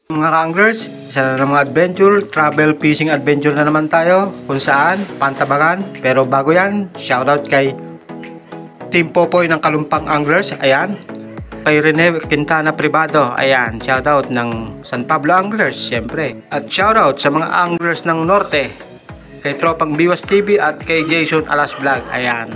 Mga ka-anglers, isa na namang adventure, travel fishing adventure na naman tayo kung saan, Pantabangan. Pero bago yan, shoutout kay Team Popoy ng Kalumpang Anglers, ayan. Kay Rene Quintana Privado, ayan, shoutout ng San Pablo Anglers, syempre. At shoutout sa mga anglers ng Norte, kay Tropang Biwas TV at kay Jason Alas Vlog, ayan.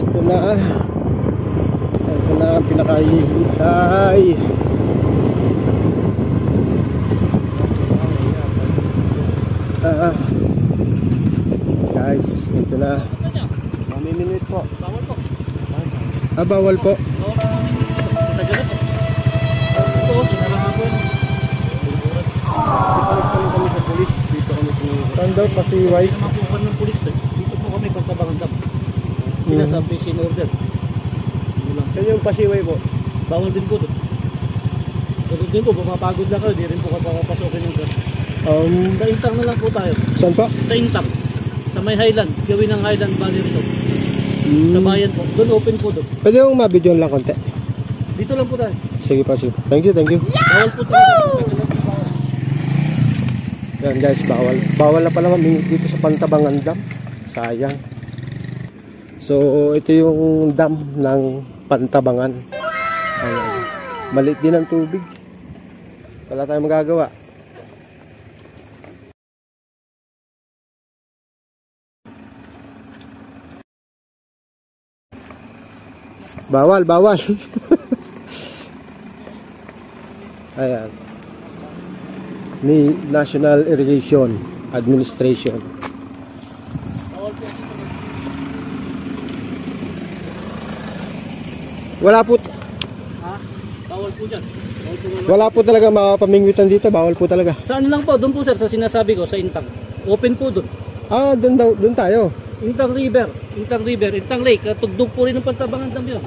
Ito na ang pinakahihintay. Guys, ito na. Mamiminuit po. Bawal po. Bawal po. Dito kami sa pulis. Dito kami saan daw pasiway? Mapukan ng pulis. Dito po kami Pantabangan Dam. Sila sa fishing order. Saan yung pasiway po? Bawal din po doon. Pero din po, pumapagod lang kayo. Di rin po kapapasukin ng gas. Sa Intang na lang po tayo. Saan po? Sa Intang. Sa may Highland. Gawin ng Highland Valley Resort. Sa bayan po. Doon open po doon. Pwede yung mabidyon lang konti? Dito lang po tayo. Sige pa, sige. Thank you, thank you. Bawal po tayo. Yan guys, bawal. Bawal na pala mamingit dito sa Pantabangan Dam. Sayang. So, ito yung dam ng Pantabangan. Ayan. Maliit din ang tubig. Wala tayong magagawa. Bawal, bawal. Ayan. Ni National Irrigation Administration. Wala po. Ha? Bawal po dyan. Wala po talaga mapamingwitan dito. Bawal po talaga. Saan lang po? Doon po sir, sa sinasabi ko, sa Intang. Open po doon. Doon tayo. Intang River, Intang Lake. Tugdog po rin ng Pantabangan Dam yun.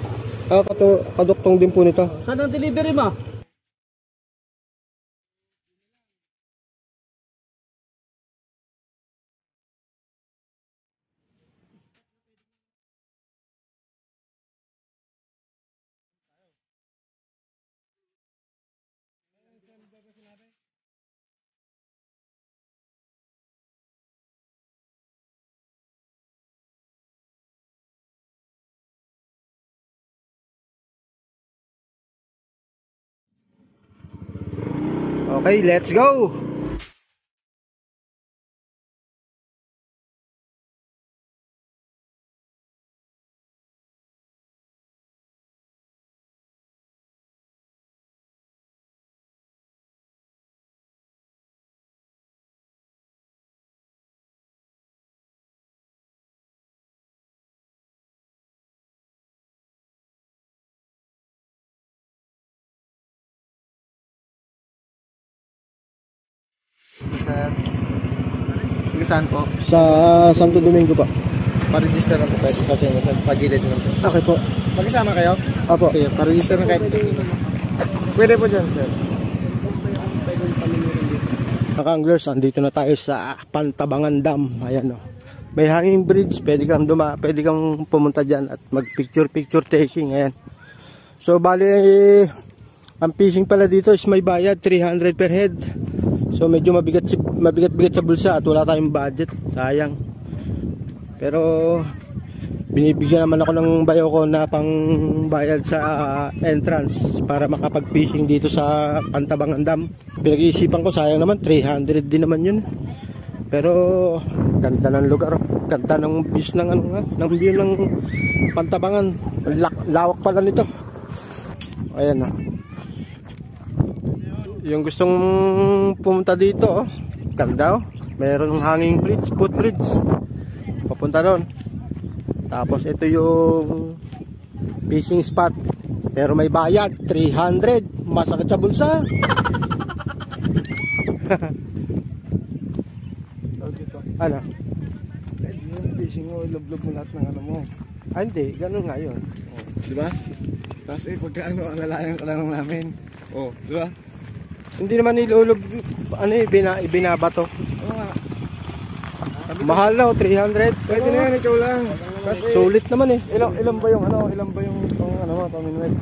Kaduktong din po nito. Saan ang delivery ma? Okay, let's go! sir. Taga saan po? Sa Santo Domingo po. Pa-register lang po pwede sa inyo sa pagilid lang po. Okay po. Magkasama kayo? Opo. Sige, pa-register na kahit pwede po dyan, sir. Mga anglers, andito na tayo sa Pantabangan Dam. Ayan o. May hanging bridge, pwede kang pumunta dyan at mag picture taking. Ayan. So bali, ang fishing pala dito is may bayad 300 per head. So medyo mabigat sa bulsa at wala tayong budget. Sayang. Pero binibigyan naman ako ng bayo ko na pang bayad sa entrance para makapag fishing dito sa Pantabangan Dam. Pinag-iisipan ko, sayang naman 300 din naman yun. Pero ganda ng lugar, ganda ng views ng view ng Pantabangan. Lawak pala nito. Ayan na. Yung gustong pumunta dito, ganda oh. Meron ng hanging bridge, footbridge. Papunta doon. Tapos ito yung fishing spot. Pero may bayad 300. Masakit sa bulsa. Ano? Yung fishing mo, lublob mo lahat ng ano mo. Ah, hindi, ganun nga yun. Oh, diba? Tapos pagka alalayang ka lang namin. Oh, diba? Hindi naman nilulub, ibinabato. Oo nga. Mahal na, 300. Pwede na yan, ikaw lang. Kasi Sulit naman eh. ilan ba yung Tomin Red?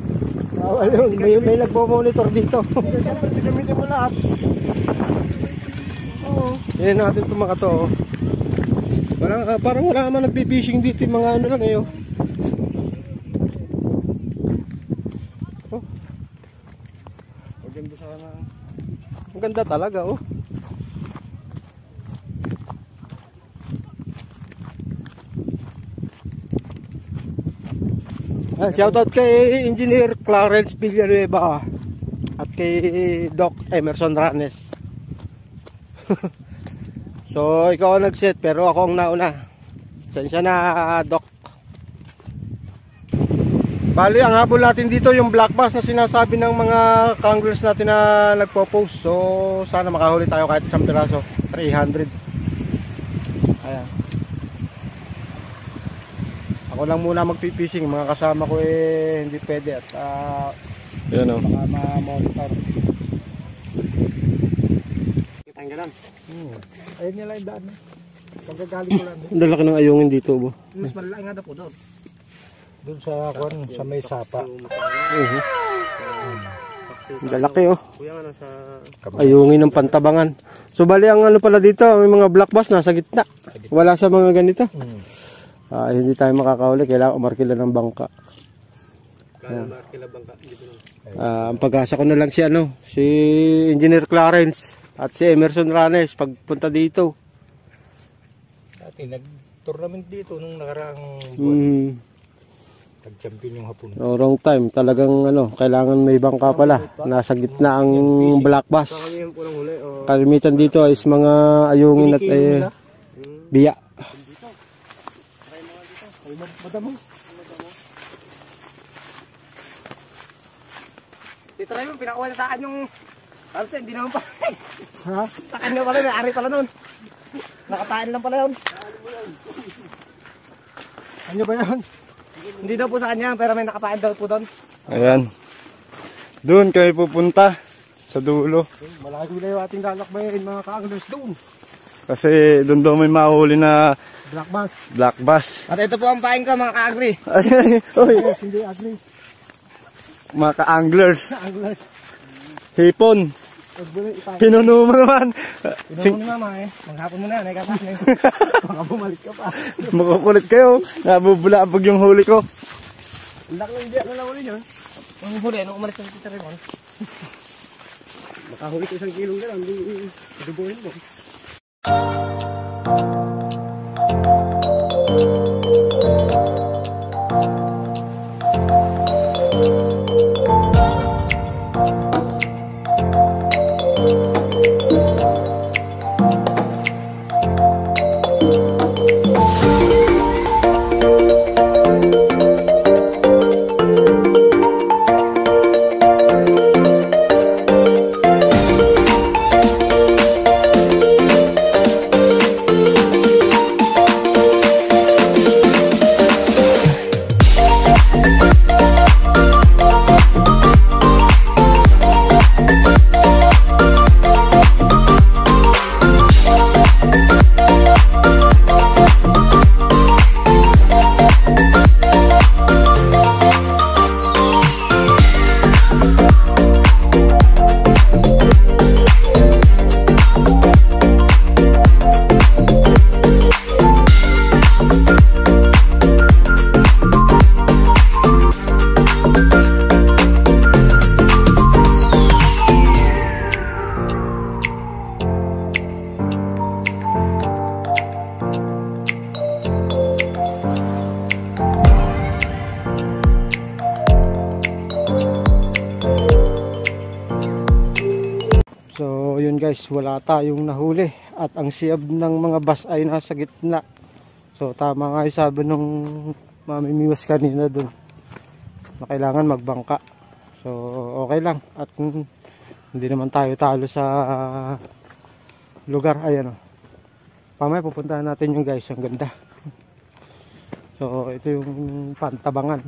May nagpo-monitor dito. Siyempre, gamitin mo lahat. Oo. Yan natin itong mga to. Oh. Parang wala naman nagpipishing dito yung mga ano lang eh. Oh. Maganda sana. Ang ganda talaga oh. Shoutout kay Engineer Clarence Villanueva at kay Doc Emerson Ranes. So ikaw ang nag-set pero ako ang nauna. Sensya na Doc. Bali ang habol natin dito yung black bass na sinasabi ng mga congress natin na nagpo-post. So sana makahuli tayo kahit isang piraso. 300. Ayan. Ako lang muna magpipishing, mga kasama ko eh hindi pwede at yun o, baka ma-monitor. Kitanggalan. Ayun nila yung daan. Pagkagaling ko lang. Ang lalaki ng ayungin dito bo. Mas malaki nga na po doon. Doon sa may sapa. Ang lalaki oh. Ayungin ng Pantabangan. So bali ang ano pala dito, may mga black bass nasa gitna. Wala sa mga ganito. Hindi tayo makakahuli, kailangan umarkila ng bangka. Ang pag-asa ko na lang si Engineer Clarence at si Emerson Ranes pagpunta dito. Dati nag-tournament dito nung nakaraang buwan. Nag-champion yung hapon. No, wrong time. Talagang kailangan may bangka pala. Nasa gitna ang black bass. Kalimitan dito is mga ayungin at biya. Madamo. Titry mo, pinakuha na sa akin yung Arse, hindi naman pa. Ha? Sa kanya pala, may ari pala nun. Nakatain lang pala yun. Ano ba yun? Hindi daw po sa kanya, pero may nakapain daw po doon. Ayan. Doon kami pupunta. Sa dulo. Malaki na yung ating lalakbayin mga ka-anglers doon. Kasi doon daw may mahuli na Black bass. black bass. At ito po ang pain ko mga ka-agri. Oy, Hindi agri. mga ka-anglers. Anglers. Hipon. Pinuno mo naman. Pinuno mo naman Maghapon mo na, nagkatasin. Baka bumalik ka pa. Makukulit kayo. Nabubulabog yung huli ko. Laki ng biyak na lang ulit yun. Ang huli, nung umalis ng Tita Raymond. Makahuli ko 1 kilong gano'n, hindi dubuhin mo. guys, wala tayong nahuli at ang siyab ng mga bass ay nasa gitna. So tama nga yung sabi nung mamimiwas kanina dun na kailangan magbangka. So okay lang at hindi naman tayo talo sa lugar. Ayan o, pamaya pupuntahan natin yung guys, ang ganda. So ito yung Pantabangan.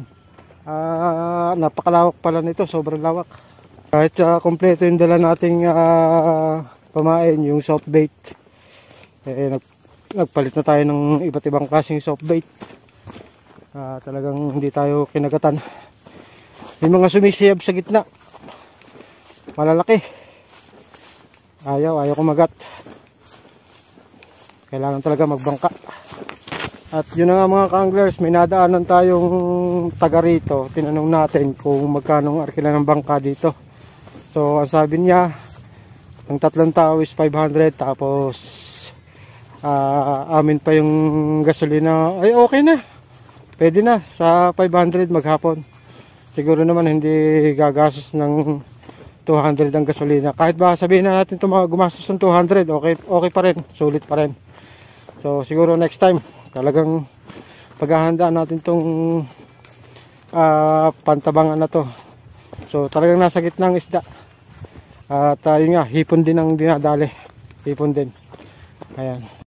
Napakalawak pala nito, sobrang lawak. Kahit kompleto yung dala nating pamain, yung soft bait, nagpalit na tayo ng iba't ibang klaseng soft bait. Talagang hindi tayo kinagatan. Yung mga sumisiyab sa gitna, malalaki, ayaw kumagat. Kailangan talaga magbangka. At yun na nga mga ka-anglers, may nadaanan tayong taga rito. Tinanong natin kung magkano ang arkila ng bangka dito. So ang sabi niya, ang 3 tao is 500, tapos amin pa yung gasolina. Ay okay na, pwede na sa 500 maghapon. Siguro naman hindi gagastos ng 200 ang gasolina. Kahit ba sabihin na natin gumastos ng 200, okay pa rin, sulit pa rin. So siguro next time talagang paghahandaan natin tong Pantabangan na to. So talagang nasa gitna ng isda. At yun nga, hipon din ang dinadali. Hipon din. Ayan.